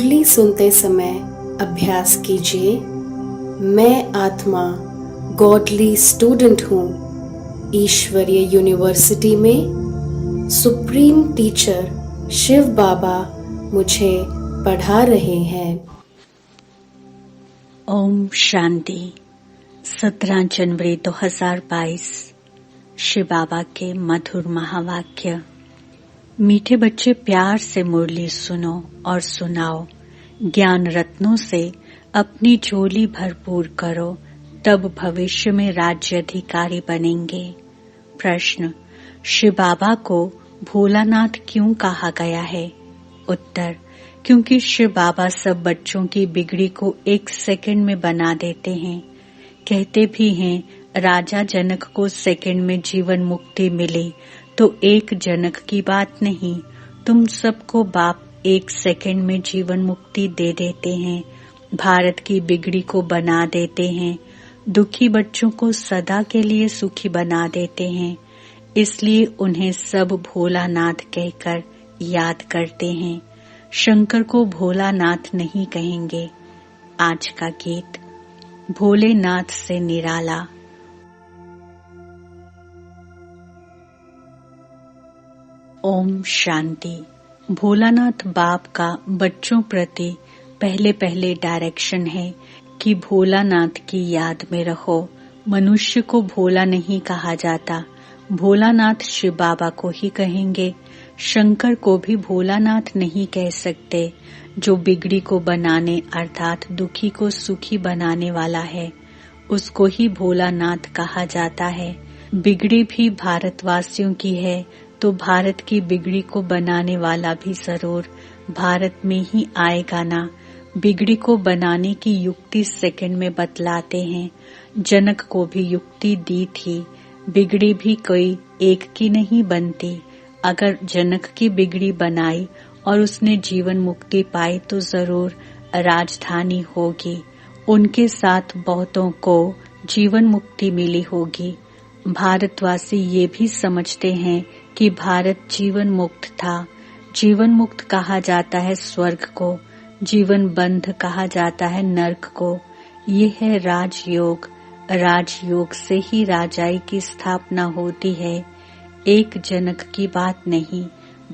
मुरली सुनते समय अभ्यास कीजिए। मैं आत्मा गॉडली स्टूडेंट हूँ। ईश्वरीय यूनिवर्सिटी में सुप्रीम टीचर शिव बाबा मुझे पढ़ा रहे हैं। ओम शांति। 17 जनवरी 2022 शिव बाबा के मधुर महावाक्य। मीठे बच्चे, प्यार से मुरली सुनो और सुनाओ। ज्ञान रत्नों से अपनी झोली भरपूर करो, तब भविष्य में राज्य अधिकारी बनेंगे। प्रश्न: शिव बाबा को भोलानाथ क्यों कहा गया है? उत्तर: क्योंकि शिव बाबा सब बच्चों की बिगड़ी को 1 सेकंड में बना देते हैं। कहते भी हैं, राजा जनक को सेकंड में जीवन मुक्ति मिली तो एक जनक की बात नहीं, तुम सबको बाप 1 सेकंड में जीवन मुक्ति दे देते हैं। भारत की बिगड़ी को बना देते हैं, दुखी बच्चों को सदा के लिए सुखी बना देते हैं। इसलिए उन्हें सब भोलानाथ कहकर याद करते हैं। शंकर को भोलानाथ नहीं कहेंगे। आज का गीत भोलेनाथ से निराला। ओम शांति। भोलानाथ बाप का बच्चों प्रति पहले डायरेक्शन है कि भोलानाथ की याद में रहो। मनुष्य को भोला नहीं कहा जाता, भोलानाथ शिव बाबा को ही कहेंगे। शंकर को भी भोलानाथ नहीं कह सकते, जो बिगड़ी को बनाने अर्थात दुखी को सुखी बनाने वाला है, उसको ही भोलानाथ कहा जाता है। बिगड़ी भी भारतवासियों की है, तो भारत की बिगड़ी को बनाने वाला भी जरूर भारत में ही आएगा ना। बिगड़ी को बनाने की युक्ति सेकंड में बतलाते हैं। जनक को भी युक्ति दी थी। बिगड़ी भी कोई एक की नहीं बनती। अगर जनक की बिगड़ी बनाई और उसने जीवन मुक्ति पाई तो जरूर राजधानी होगी। उनके साथ बहुतों को जीवन मुक्ति मिली होगी। भारतवासी ये भी समझते हैं कि भारत जीवन मुक्त था। जीवन मुक्त कहा जाता है स्वर्ग को, जीवन बंध कहा जाता है नर्क को। ये है राजयोग। राजयोग से ही राजाई की स्थापना होती है, एक जनक की बात नहीं।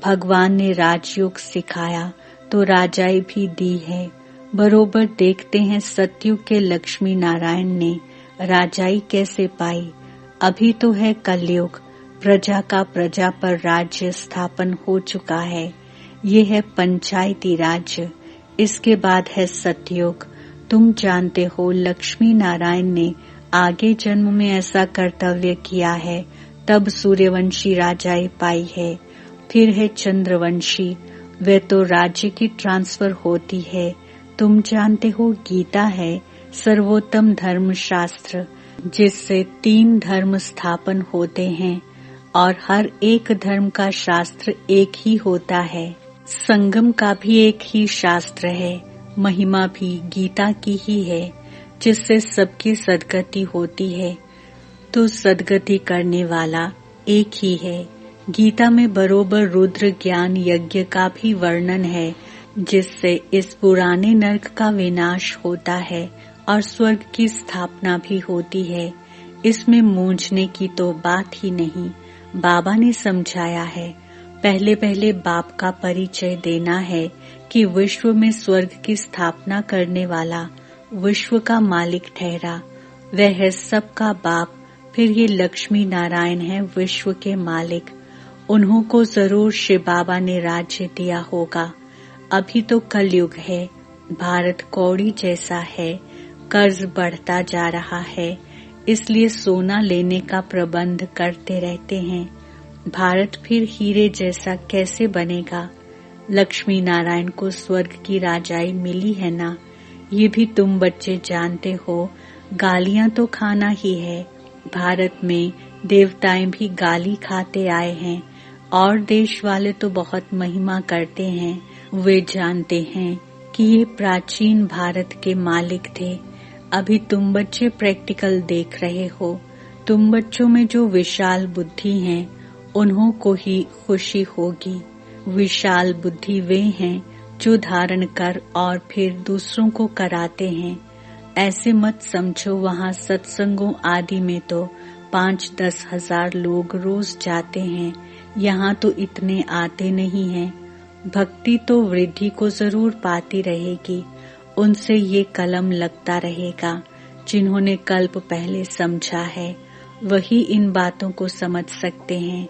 भगवान ने राजयोग सिखाया तो राजाई भी दी है। बरोबर देखते हैं सतयुग के लक्ष्मी नारायण ने राजाई कैसे पाई। अभी तो है कलयुग, प्रजा का प्रजा पर राज्य स्थापन हो चुका है। ये है पंचायती राज्य। इसके बाद है सतयुग। तुम जानते हो लक्ष्मी नारायण ने आगे जन्म में ऐसा कर्तव्य किया है, तब सूर्यवंशी राजाई पाई है। फिर है चंद्रवंशी, वे तो राज्य की ट्रांसफर होती है। तुम जानते हो गीता है सर्वोत्तम धर्म शास्त्र, जिससे 3 धर्म स्थापन होते हैं और हर एक धर्म का शास्त्र एक ही होता है। संगम का भी एक ही शास्त्र है। महिमा भी गीता की ही है, जिससे सबकी सद्गति होती है। तो सद्गति करने वाला एक ही है। गीता में बरोबर रुद्र ज्ञान यज्ञ का भी वर्णन है, जिससे इस पुराने नरक का विनाश होता है और स्वर्ग की स्थापना भी होती है। इसमें मूंझने की तो बात ही नहीं। बाबा ने समझाया है। पहले बाप का परिचय देना है कि विश्व में स्वर्ग की स्थापना करने वाला विश्व का मालिक ठहरा। वह है सबका बाप। फिर ये लक्ष्मी नारायण है विश्व के मालिक। उन्हों को जरूर शिव बाबा ने राज्य दिया होगा। अभी तो कलयुग है, भारत कौड़ी जैसा है, कर्ज बढ़ता जा रहा है, इसलिए सोना लेने का प्रबंध करते रहते हैं। भारत फिर हीरे जैसा कैसे बनेगा? लक्ष्मी नारायण को स्वर्ग की राजाई मिली है ना, ये भी तुम बच्चे जानते हो। गालियां तो खाना ही है। भारत में देवताएं भी गाली खाते आए हैं और देश वाले तो बहुत महिमा करते हैं। वे जानते हैं कि ये प्राचीन भारत के मालिक थे। अभी तुम बच्चे प्रैक्टिकल देख रहे हो। तुम बच्चों में जो विशाल बुद्धि हैं, उन्हों को ही खुशी होगी। विशाल बुद्धि वे हैं जो धारण कर और फिर दूसरों को कराते हैं। ऐसे मत समझो वहाँ सत्संगों आदि में तो 5-10 हजार लोग रोज जाते हैं, यहाँ तो इतने आते नहीं हैं। भक्ति तो वृद्धि को जरूर पाती रहेगी, उनसे ये कलम लगता रहेगा। जिन्होंने कल्प पहले समझा है वही इन बातों को समझ सकते हैं।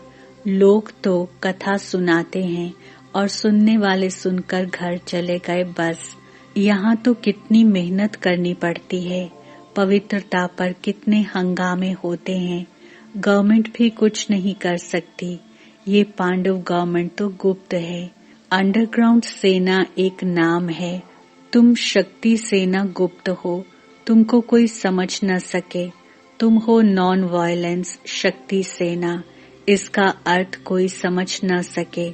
लोग तो कथा सुनाते हैं और सुनने वाले सुनकर घर चले गए बस। यहाँ तो कितनी मेहनत करनी पड़ती है, पवित्रता पर कितने हंगामे होते हैं। गवर्नमेंट भी कुछ नहीं कर सकती। ये पांडव गवर्नमेंट तो गुप्त है। अंडरग्राउंड सेना एक नाम है। तुम शक्ति सेना गुप्त हो, तुमको कोई समझ न सके। तुम हो नॉन वायलेंस शक्ति सेना, इसका अर्थ कोई समझ न सके।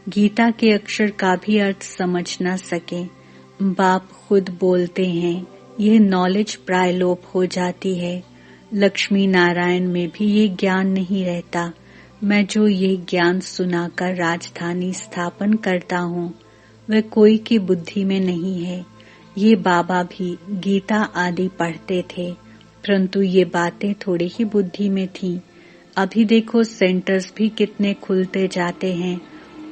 गीता के अक्षर का भी अर्थ समझ न सके। बाप खुद बोलते हैं यह नॉलेज प्रायलोप हो जाती है। लक्ष्मी नारायण में भी ये ज्ञान नहीं रहता। मैं जो ये ज्ञान सुनाकर राजधानी स्थापन करता हूँ वह कोई की बुद्धि में नहीं है। ये बाबा भी गीता आदि पढ़ते थे, परंतु ये बातें थोड़ी ही बुद्धि में थीं। अभी देखो सेंटर्स भी कितने खुलते जाते हैं।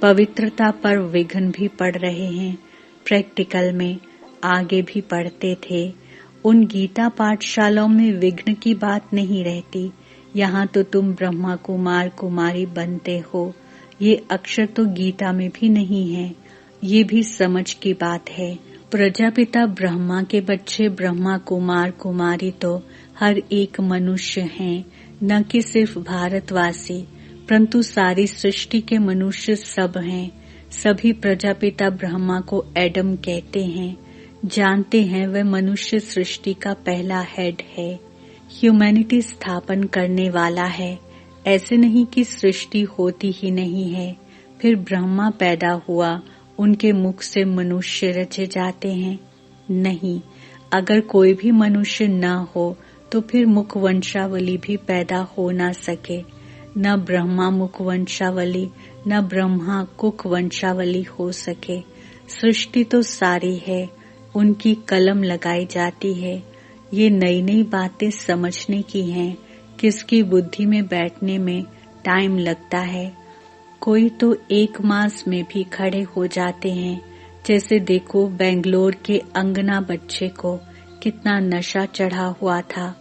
पवित्रता पर विघ्न भी पड़ रहे हैं। प्रैक्टिकल में आगे भी पढ़ते थे। उन गीता पाठशालाओं में विघ्न की बात नहीं रहती। यहाँ तो तुम ब्रह्मा कुमार कुमारी बनते हो। ये अक्षर तो गीता में भी नहीं है। ये भी समझ की बात है। प्रजापिता ब्रह्मा के बच्चे ब्रह्मा कुमार कुमारी तो हर एक मनुष्य हैं, न कि सिर्फ भारतवासी, परंतु सारी सृष्टि के मनुष्य सब हैं। सभी प्रजापिता ब्रह्मा को एडम कहते हैं। जानते हैं वह मनुष्य सृष्टि का पहला हेड है, ह्यूमैनिटी स्थापन करने वाला है। ऐसे नहीं कि सृष्टि होती ही नहीं है, फिर ब्रह्मा पैदा हुआ, उनके मुख से मनुष्य रचे जाते हैं। नहीं, अगर कोई भी मनुष्य न हो तो फिर मुख वंशावली भी पैदा हो न सके। न ब्रह्मा मुख वंशावली न ब्रह्मा कुक वंशावली हो सके। सृष्टि तो सारी है, उनकी कलम लगाई जाती है। ये नई नई बातें समझने की हैं, किसकी बुद्धि में बैठने में टाइम लगता है। कोई तो 1 मास में भी खड़े हो जाते हैं। जैसे देखो बेंगलोर के अंगना बच्चे को कितना नशा चढ़ा हुआ था,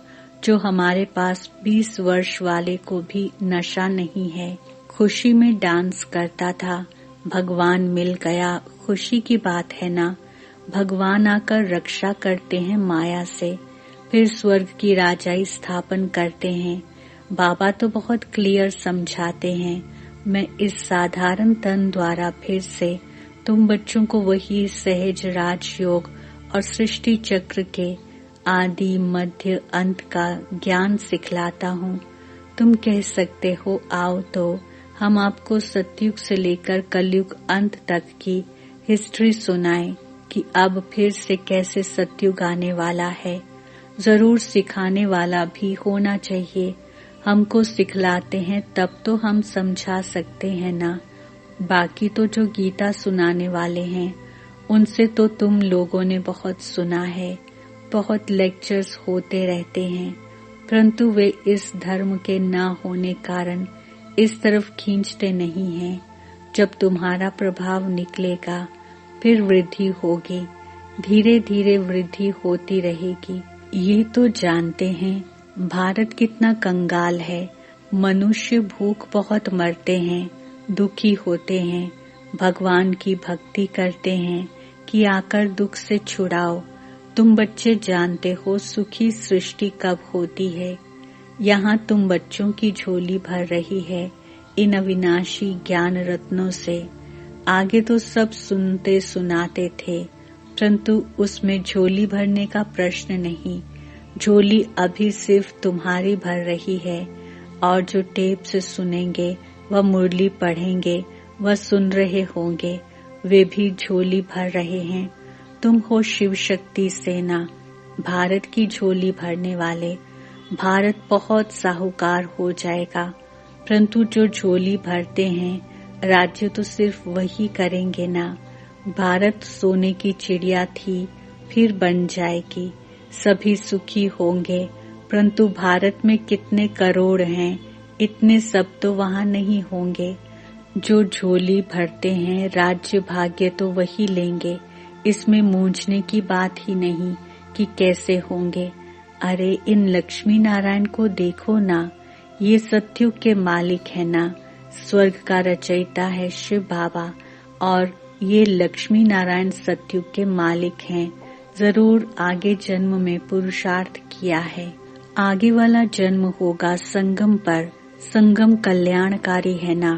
जो हमारे पास 20 वर्ष वाले को भी नशा नहीं है। खुशी में डांस करता था। भगवान मिल गया, खुशी की बात है ना। भगवान आकर रक्षा करते हैं माया से, फिर स्वर्ग की राजाई स्थापन करते हैं। बाबा तो बहुत क्लियर समझाते हैं। मैं इस साधारण तन द्वारा फिर से तुम बच्चों को वही सहज राजयोग और सृष्टि चक्र के आदि मध्य अंत का ज्ञान सिखलाता हूँ। तुम कह सकते हो आओ तो हम आपको सतयुग से लेकर कलयुग अंत तक की हिस्ट्री सुनाएं कि अब फिर से कैसे सतयुग आने वाला है। जरूर सिखाने वाला भी होना चाहिए। हमको सिखलाते हैं तब तो हम समझा सकते हैं ना। बाकी तो जो गीता सुनाने वाले हैं उनसे तो तुम लोगों ने बहुत सुना है, बहुत लेक्चर्स होते रहते हैं, परंतु वे इस धर्म के न होने कारण इस तरफ खींचते नहीं हैं। जब तुम्हारा प्रभाव निकलेगा फिर वृद्धि होगी, धीरे धीरे वृद्धि होती रहेगी। ये तो जानते हैं भारत कितना कंगाल है। मनुष्य भूख बहुत मरते हैं, दुखी होते हैं, भगवान की भक्ति करते हैं कि आकर दुख से छुड़ाओ। तुम बच्चे जानते हो सुखी सृष्टि कब होती है। यहाँ तुम बच्चों की झोली भर रही है इन अविनाशी ज्ञान रत्नों से। आगे तो सब सुनते सुनाते थे, परंतु उसमें झोली भरने का प्रश्न नहीं। झोली अभी सिर्फ तुम्हारी भर रही है, और जो टेप से सुनेंगे वह मुरली पढ़ेंगे वह सुन रहे होंगे, वे भी झोली भर रहे हैं। तुम हो शिव शक्ति सेना, भारत की झोली भरने वाले। भारत बहुत साहूकार हो जाएगा, परंतु जो झोली भरते हैं राज्य तो सिर्फ वही करेंगे ना। भारत सोने की चिड़िया थी, फिर बन जाएगी, सभी सुखी होंगे। परंतु भारत में कितने करोड़ हैं, इतने सब तो वहाँ नहीं होंगे। जो झोली भरते हैं, राज्य भाग्य तो वही लेंगे। इसमें मूंझने की बात ही नहीं कि कैसे होंगे। अरे इन लक्ष्मी नारायण को देखो ना, ये सत्युग के मालिक है ना, स्वर्ग का रचयिता है शिव बाबा, और ये लक्ष्मी नारायण सत्युग के मालिक हैं। जरूर आगे जन्म में पुरुषार्थ किया है, आगे वाला जन्म होगा संगम पर। संगम कल्याणकारी है ना,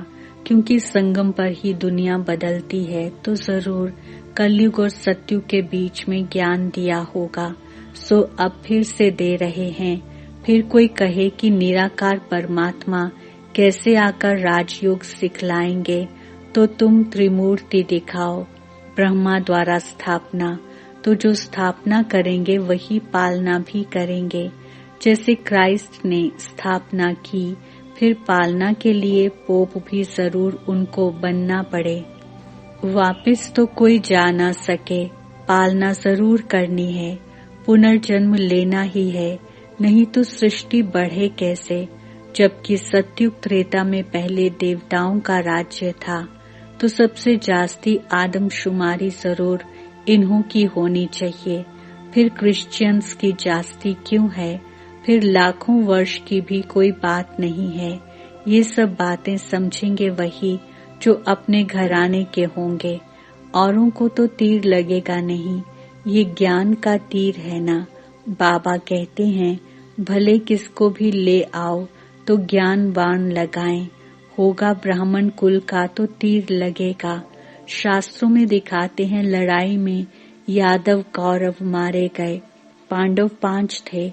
क्योंकि संगम पर ही दुनिया बदलती है। तो जरूर कलयुग और सत्युग के बीच में ज्ञान दिया होगा, सो अब फिर से दे रहे हैं। फिर कोई कहे कि निराकार परमात्मा कैसे आकर राजयोग सिखलाएंगे, तो तुम त्रिमूर्ति दिखाओ। ब्रह्मा द्वारा स्थापना, तो जो स्थापना करेंगे वही पालना भी करेंगे। जैसे क्राइस्ट ने स्थापना की, फिर पालना के लिए पोप भी जरूर उनको बनना पड़े। वापिस तो कोई जा ना सके, पालना जरूर करनी है, पुनर्जन्म लेना ही है, नहीं तो सृष्टि बढ़े कैसे। जबकि सत्युग त्रेता में पहले देवताओं का राज्य था, तो सबसे जास्ती आदमशुमारी जरूर इन्हों की होनी चाहिए। फिर क्रिश्चियंस की जास्ती क्यों है, फिर लाखों वर्ष की भी कोई बात नहीं है। ये सब बातें समझेंगे वही जो अपने घराने के होंगे, औरों को तो तीर लगेगा नहीं। ये ज्ञान का तीर है ना। बाबा कहते हैं भले किसको भी ले आओ तो ज्ञान बाण लगाएं, होगा ब्राह्मण कुल का तो तीर लगेगा। शास्त्रों में दिखाते हैं लड़ाई में यादव कौरव मारे गए, पांडव 5 थे,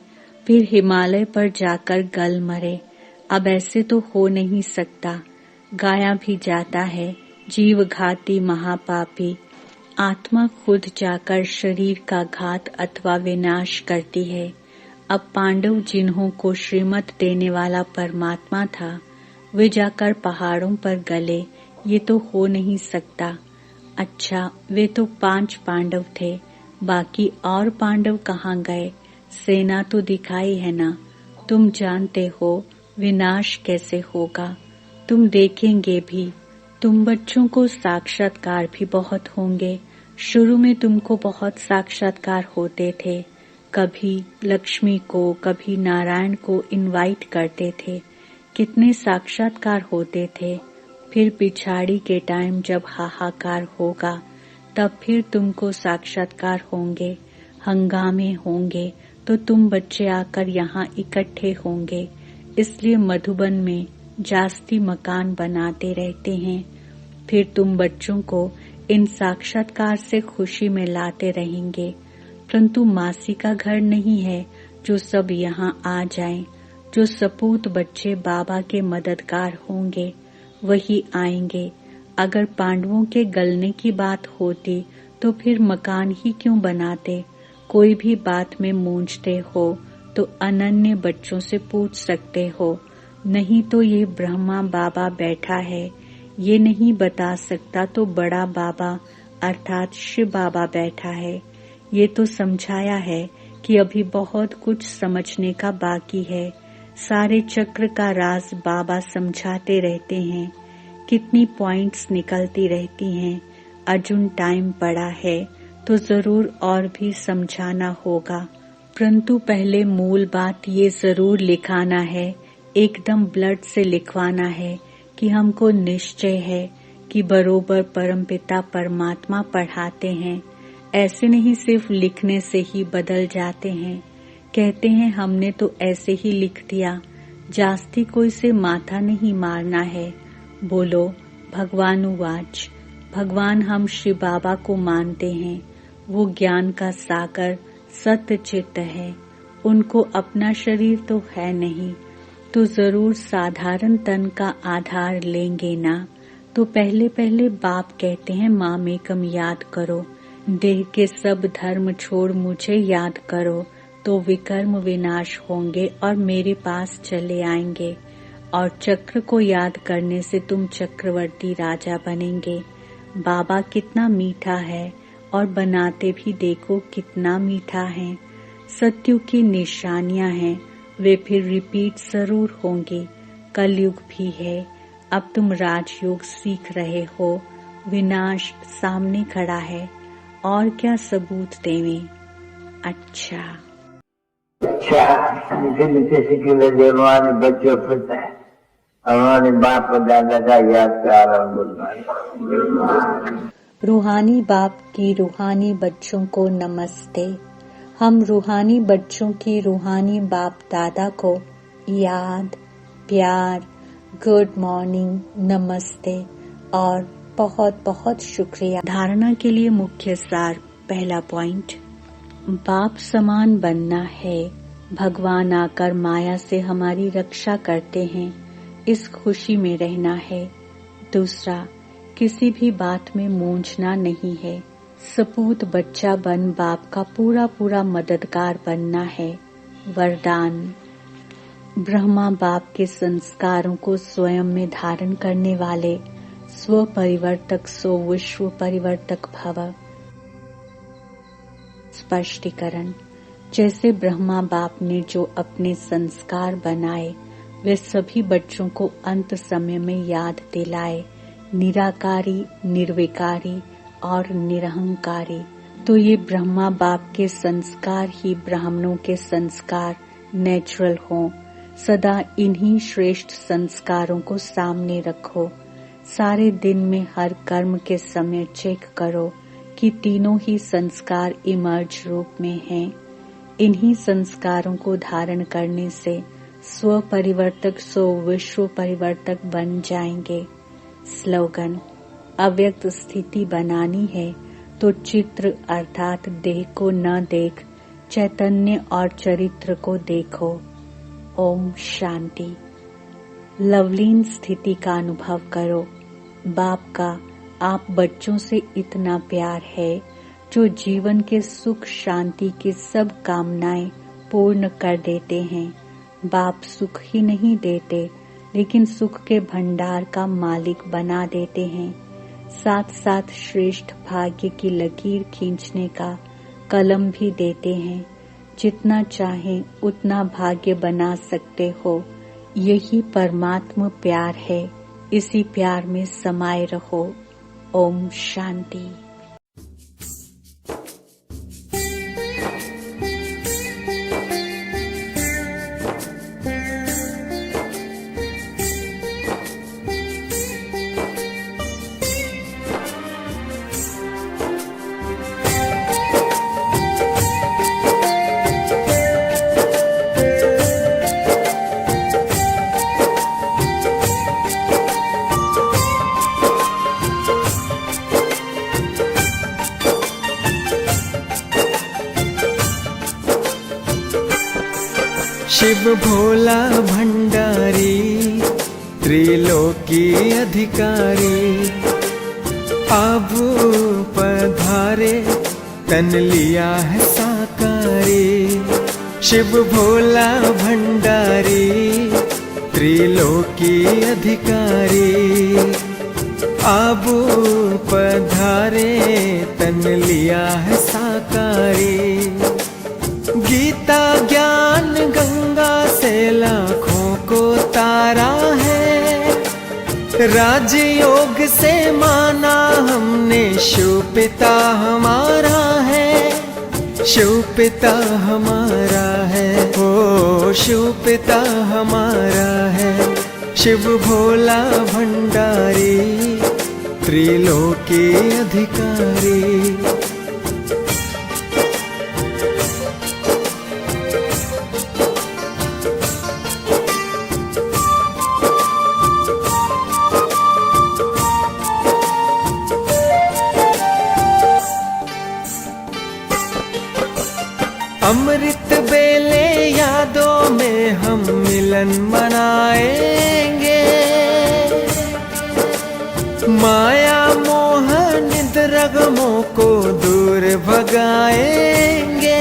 फिर हिमालय पर जाकर गल मरे। अब ऐसे तो हो नहीं सकता, गाया भी जाता है जीव घाती महापापी। आत्मा खुद जाकर शरीर का घात अथवा विनाश करती है। अब पांडव जिन्हों को श्रीमत देने वाला परमात्मा था, वे जाकर पहाड़ों पर गले, ये तो हो नहीं सकता। अच्छा, वे तो 5 पांडव थे, बाकी और पांडव कहाँ गए? सेना तो दिखाई है ना। तुम जानते हो विनाश कैसे होगा, तुम देखेंगे भी। तुम बच्चों को साक्षात्कार भी बहुत होंगे। शुरू में तुमको बहुत साक्षात्कार होते थे, कभी लक्ष्मी को कभी नारायण को इनवाइट करते थे, कितने साक्षात्कार होते थे। फिर पिछाड़ी के टाइम जब हाहाकार होगा, तब फिर तुमको साक्षात्कार होंगे, हंगामे होंगे, तो तुम बच्चे आकर यहाँ इकट्ठे होंगे। इसलिए मधुबन में जास्ती मकान बनाते रहते हैं। फिर तुम बच्चों को इन साक्षात्कार से खुशी में लाते रहेंगे। परंतु मासी का घर नहीं है जो सब यहाँ आ जाएं। जो सपूत बच्चे बाबा के मददगार होंगे वही आएंगे। अगर पांडवों के गलने की बात होती तो फिर मकान ही क्यों बनाते। कोई भी बात में मूंझते हो तो अनन्य बच्चों से पूछ सकते हो, नहीं तो ये ब्रह्मा बाबा बैठा है, ये नहीं बता सकता तो बड़ा बाबा अर्थात शिव बाबा बैठा है। ये तो समझाया है कि अभी बहुत कुछ समझने का बाकी है। सारे चक्र का राज बाबा समझाते रहते हैं। कितनी पॉइंट्स निकलती रहती हैं। अर्जुन टाइम पड़ा है तो जरूर और भी समझाना होगा, परंतु पहले मूल बात ये जरूर लिखाना है, एकदम ब्लड से लिखवाना है कि हमको निश्चय है कि बरोबर परमपिता परमात्मा पढ़ाते हैं। ऐसे नहीं सिर्फ लिखने से ही बदल जाते हैं। कहते हैं हमने तो ऐसे ही लिख दिया, जास्ती कोई से माथा नहीं मारना है। बोलो भगवानुवाच। भगवान हम शिव बाबा को मानते हैं। वो ज्ञान का सागर सत्य चित्त है। उनको अपना शरीर तो है नहीं, तो जरूर साधारण तन का आधार लेंगे ना। तो पहले पहले बाप कहते हैं मामेकम याद करो, देह के सब धर्म छोड़ मुझे याद करो, तो विकर्म विनाश होंगे और मेरे पास चले आएंगे। और चक्र को याद करने से तुम चक्रवर्ती राजा बनेंगे। बाबा कितना मीठा है और बनाते भी देखो कितना मीठा है। सत्युग की निशानियां हैं, वे फिर रिपीट जरूर होंगे। कलयुग भी है, अब तुम राजयोग सीख रहे हो, विनाश सामने खड़ा है, और क्या सबूत देवें। अच्छा मीठे मीठे सिक्के जो हमारे बच्चों फिरता है, हमारे बाप और दादा का याद प्यार और गुणगान। रूहानी बाप की रूहानी बच्चों को नमस्ते। हम रूहानी बच्चों की रूहानी बाप दादा को याद, प्यार, गुड मॉर्निंग, नमस्ते और बहुत बहुत शुक्रिया। धारणा के लिए मुख्य सार। पहला पॉइंट, बाप समान बनना है। भगवान आकर माया से हमारी रक्षा करते हैं, इस खुशी में रहना है। दूसरा, किसी भी बात में मूंझना नहीं है। सपूत बच्चा बन बाप का पूरा पूरा मददगार बनना है। वरदान, ब्रह्मा बाप के संस्कारों को स्वयं में धारण करने वाले स्व परिवर्तक सो विश्व परिवर्तक भव। स्पष्टीकरण, जैसे ब्रह्मा बाप ने जो अपने संस्कार बनाए वे सभी बच्चों को अंत समय में याद दिलाए, निराकारी, निर्विकारी और निरहंकारी। तो ये ब्रह्मा बाप के संस्कार ही ब्राह्मणों के संस्कार नेचुरल हों। सदा इन्हीं श्रेष्ठ संस्कारों को सामने रखो। सारे दिन में हर कर्म के समय चेक करो कि तीनों ही संस्कार इमर्ज रूप में हैं। इन्हीं संस्कारों को धारण करने से स्व परिवर्तक सो विश्व परिवर्तक बन जाएंगे। स्लोगन, अव्यक्त स्थिति बनानी है तो चित्र अर्थात देह को न देख, चैतन्य और चरित्र को देखो। ओम शांति। लवलीन स्थिति का अनुभव करो। बाप का आप बच्चों से इतना प्यार है जो जीवन के सुख शांति की सब कामनाएं पूर्ण कर देते हैं। बाप सुख ही नहीं देते लेकिन सुख के भंडार का मालिक बना देते हैं। साथ साथ श्रेष्ठ भाग्य की लकीर खींचने का कलम भी देते हैं। जितना चाहे उतना भाग्य बना सकते हो। यही परमात्मा प्यार है, इसी प्यार में समाये रहो। ओम शांति। शिव भोला भंडारी त्रिलोकी अधिकारी, अब पधारे तन लिया है साकारी। शिव भोला भंडारी त्रिलोकी अधिकारी, अब पधारे तन लिया है साकारी। गीता ज्ञान गंगा से लाखों को तारा है, राजयोग से माना हमने शिव पिता हमारा है। शिव पिता हमारा है, ओ शिव पिता हमारा है। शिव भोला भंडारी त्रिलोकी अधिकारी। अमृत बेले यादों में हम मिलन मनाएंगे, माया मोह निद रगमों को दूर भगाएंगे।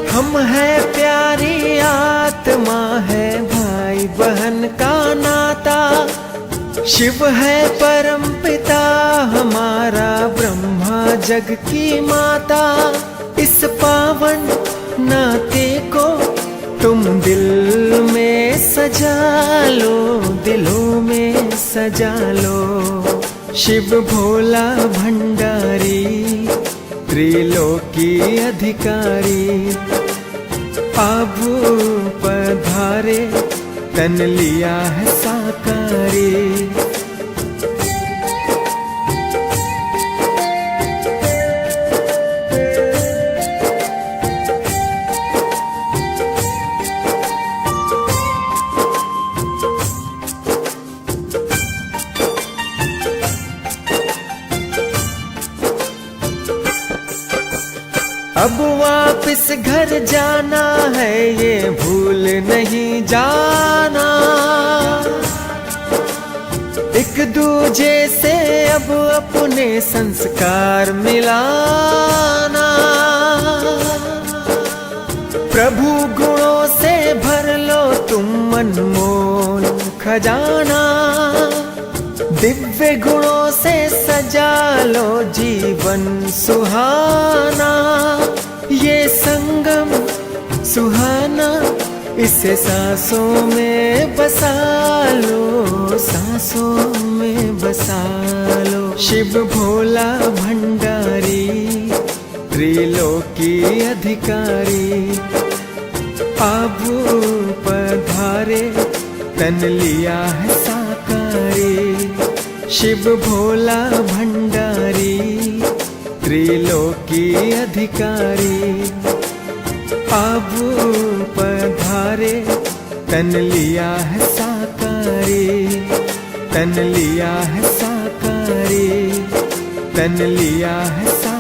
हम है प्यारी आत्मा है भाई बहन का नाता, शिव है परम पिता हमारा, ब्रह्मा जग की माता। इस पावन नाते को तुम दिल में सजा लो, दिलों में सजा लो। शिव भोला भंडारी त्रिलोकी अधिकारी, अब पधारे तन लिया है साकारी। अब वापिस घर जाना है, ये भूल नहीं जाना। एक दूजे से अब अपने संस्कार मिलाना। प्रभु गुणों से भर लो तुम अनमोल खजाना। दिव्य गुणों से सजा लो जीवन सुहाना। ये संगम सुहाना, इसे सांसों में बसा लो, सांसों में बसा लो। शिव भोला भंडारी त्रिलोकी अधिकारी, अब पधारे तन लिया है साकारी। शिव भोला भंडारी त्रिलोकी अधिकारी, अब पधारे तन लिया है साकारी। तन लिया है साकारी, तन लिया है साकारी।